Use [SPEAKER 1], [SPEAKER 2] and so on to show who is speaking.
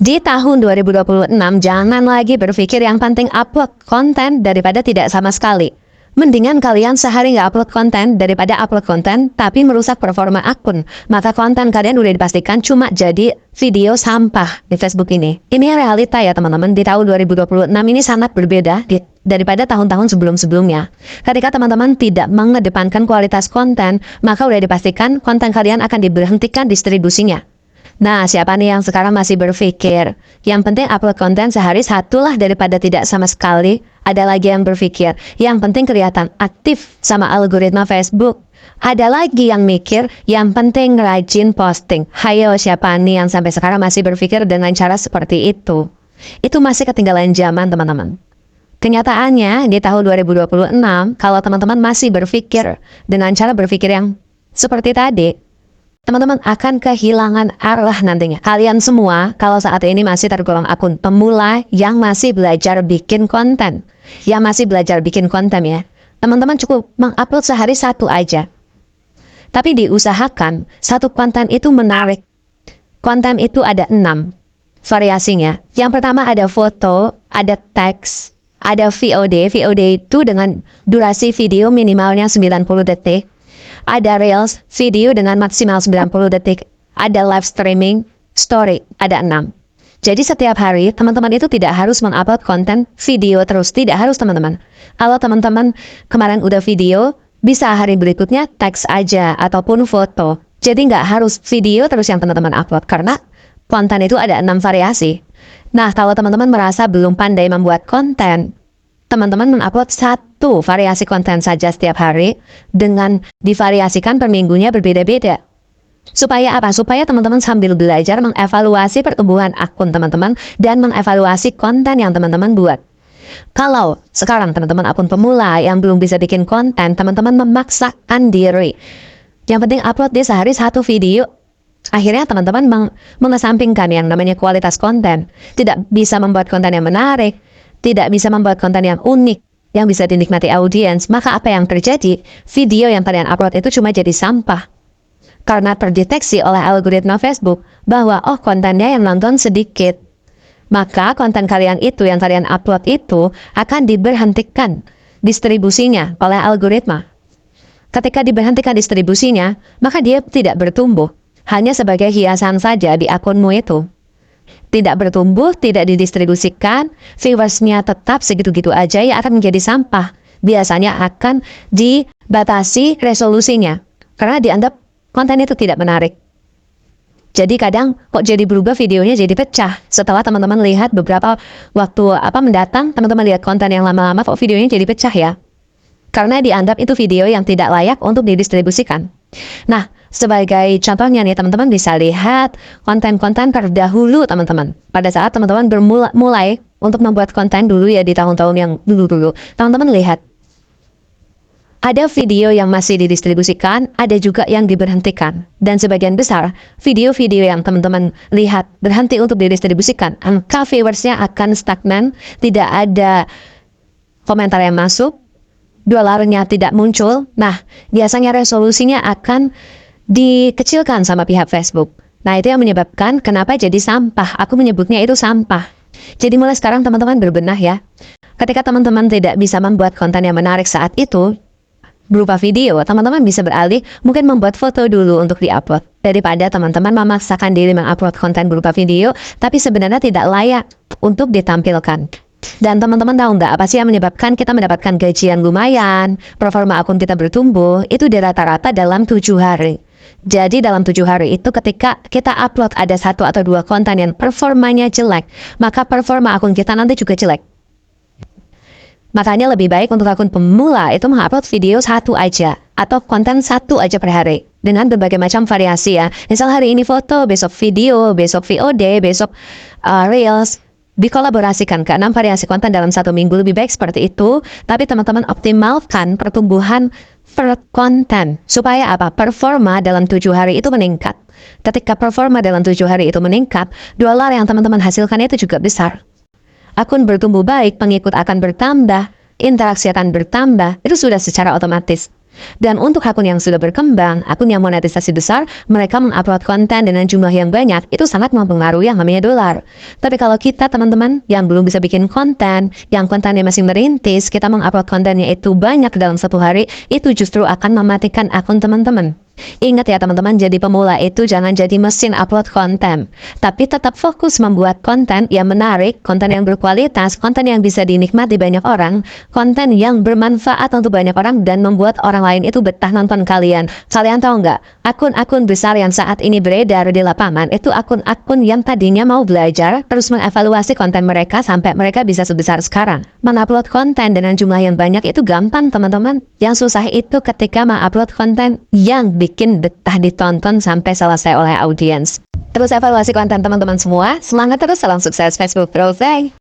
[SPEAKER 1] Di tahun 2026, jangan lagi berpikir yang penting upload konten daripada tidak sama sekali. Mendingan kalian sehari nggak upload konten daripada upload konten tapi merusak performa akun. Maka konten kalian udah dipastikan cuma jadi video sampah di Facebook ini. Ini realita ya teman-teman, di tahun 2026 ini sangat berbeda daripada tahun-tahun sebelum-sebelumnya. Ketika teman-teman tidak mengedepankan kualitas konten, maka udah dipastikan konten kalian akan diberhentikan distribusinya. Nah, siapa nih yang sekarang masih berpikir, yang penting upload konten sehari satulah daripada tidak sama sekali? Ada lagi yang berpikir, yang penting kelihatan aktif sama algoritma Facebook. Ada lagi yang mikir, yang penting rajin posting. Hayo, siapa nih yang sampai sekarang masih berpikir dengan cara seperti itu? Itu masih ketinggalan zaman, teman-teman. Kenyataannya, di tahun 2026, kalau teman-teman masih berpikir dengan cara berpikir yang seperti tadi, teman-teman akan kehilangan arah nantinya. Kalian semua kalau saat ini masih tergolong akun pemula yang masih belajar bikin konten. Yang masih belajar bikin konten ya. Teman-teman cukup mengupload sehari satu aja. Tapi diusahakan satu konten itu menarik. Konten itu ada 6 variasinya. Yang pertama ada foto, ada teks, ada VOD. VOD itu dengan durasi video minimalnya 90 detik. Ada Reels, video dengan maksimal 90 detik. Ada live streaming, story, ada 6. Jadi setiap hari, teman-teman itu tidak harus mengupload konten video terus. Tidak harus, teman-teman. Kalau teman-teman kemarin udah video, bisa hari berikutnya teks aja, ataupun foto. Jadi nggak harus video terus yang teman-teman upload, karena konten itu ada 6 variasi. Nah, kalau teman-teman merasa belum pandai membuat konten, teman-teman mengupload satu variasi konten saja setiap hari dengan divariasikan per minggunya berbeda-beda. Supaya apa? Supaya teman-teman sambil belajar mengevaluasi pertumbuhan akun teman-teman dan mengevaluasi konten yang teman-teman buat. Kalau sekarang teman-teman akun pemula yang belum bisa bikin konten, teman-teman memaksakan diri. Yang penting upload di sehari satu video. Akhirnya teman-teman mengesampingkan yang namanya kualitas konten. Tidak bisa membuat konten yang menarik, tidak bisa membuat konten yang unik, yang bisa dinikmati audiens, maka apa yang terjadi? Video yang kalian upload itu cuma jadi sampah. Karena terdeteksi oleh algoritma Facebook bahwa kontennya yang nonton sedikit. Maka konten kalian itu yang kalian upload itu akan diberhentikan distribusinya oleh algoritma. Ketika diberhentikan distribusinya, maka dia tidak bertumbuh. Hanya sebagai hiasan saja di akunmu itu. Tidak bertumbuh, tidak didistribusikan, viewersnya tetap segitu-gitu aja, ya akan menjadi sampah. Biasanya akan dibatasi resolusinya, karena dianggap konten itu tidak menarik. Jadi kadang kok jadi berubah videonya jadi pecah. Setelah teman-teman lihat beberapa waktu mendatang, teman-teman lihat konten yang lama-lama kok videonya jadi pecah ya. Karena dianggap itu video yang tidak layak untuk didistribusikan. Nah, sebagai contohnya nih teman-teman bisa lihat konten-konten terdahulu teman-teman. Pada saat teman-teman mulai untuk membuat konten dulu ya di tahun-tahun yang dulu-dulu. Teman-teman lihat. Ada video yang masih didistribusikan, ada juga yang diberhentikan. Dan sebagian besar video-video yang teman-teman lihat berhenti untuk didistribusikan, angka viewersnya akan stagnan, tidak ada komentar yang masuk, $nya tidak muncul. Nah, biasanya resolusinya akan dikecilkan sama pihak Facebook. Nah, itu yang menyebabkan kenapa jadi sampah. Aku menyebutnya itu sampah. Jadi mulai sekarang teman-teman berbenah ya. Ketika teman-teman tidak bisa membuat konten yang menarik saat itu, berupa video, teman-teman bisa beralih mungkin membuat foto dulu untuk diupload. Daripada teman-teman memaksakan diri mengupload konten berupa video, tapi sebenarnya tidak layak untuk ditampilkan. Dan teman-teman tahu nggak apa sih yang menyebabkan kita mendapatkan gajian lumayan, performa akun kita bertumbuh, itu di rata-rata dalam 7 hari. Jadi dalam 7 hari itu ketika kita upload ada 1 atau 2 konten yang performanya jelek, maka performa akun kita nanti juga jelek. Makanya lebih baik untuk akun pemula itu mengupload video 1 aja atau konten 1 aja per hari dengan berbagai macam variasi ya. Misal hari ini foto, besok video, besok VOD, besok Reels. Dikolaborasikan ke 6 variasi konten dalam 1 minggu, lebih baik seperti itu. Tapi teman-teman optimalkan pertumbuhan per konten supaya apa? Performa dalam 7 hari itu meningkat. Ketika performa dalam 7 hari itu meningkat, $, yang teman-teman hasilkan itu juga besar. Akun bertumbuh baik, pengikut akan bertambah, interaksi akan bertambah, itu sudah secara otomatis. Dan untuk akun yang sudah berkembang, akun yang monetisasi besar, mereka mengupload konten dengan jumlah yang banyak, itu sangat mempengaruhi yang namanya dolar. Tapi kalau kita teman-teman yang belum bisa bikin konten, yang kontennya masih merintis, kita mengupload kontennya itu banyak dalam satu hari, itu justru akan mematikan akun teman-teman. Ingat ya teman-teman, jadi pemula itu jangan jadi mesin upload konten, tapi tetap fokus membuat konten yang menarik, konten yang berkualitas, konten yang bisa dinikmati banyak orang, konten yang bermanfaat untuk banyak orang dan membuat orang lain itu betah nonton kalian. Kalian tahu nggak, akun-akun besar yang saat ini beredar di lapangan itu akun-akun yang tadinya mau belajar, terus mengevaluasi konten mereka sampai mereka bisa sebesar sekarang. Mengupload konten dengan jumlah yang banyak itu gampang teman-teman, yang susah itu ketika mengupload konten yang bikin betah ditonton sampai selesai oleh audiens. Terus evaluasi konten teman-teman semua. Semangat terus, salam sukses Facebook Project.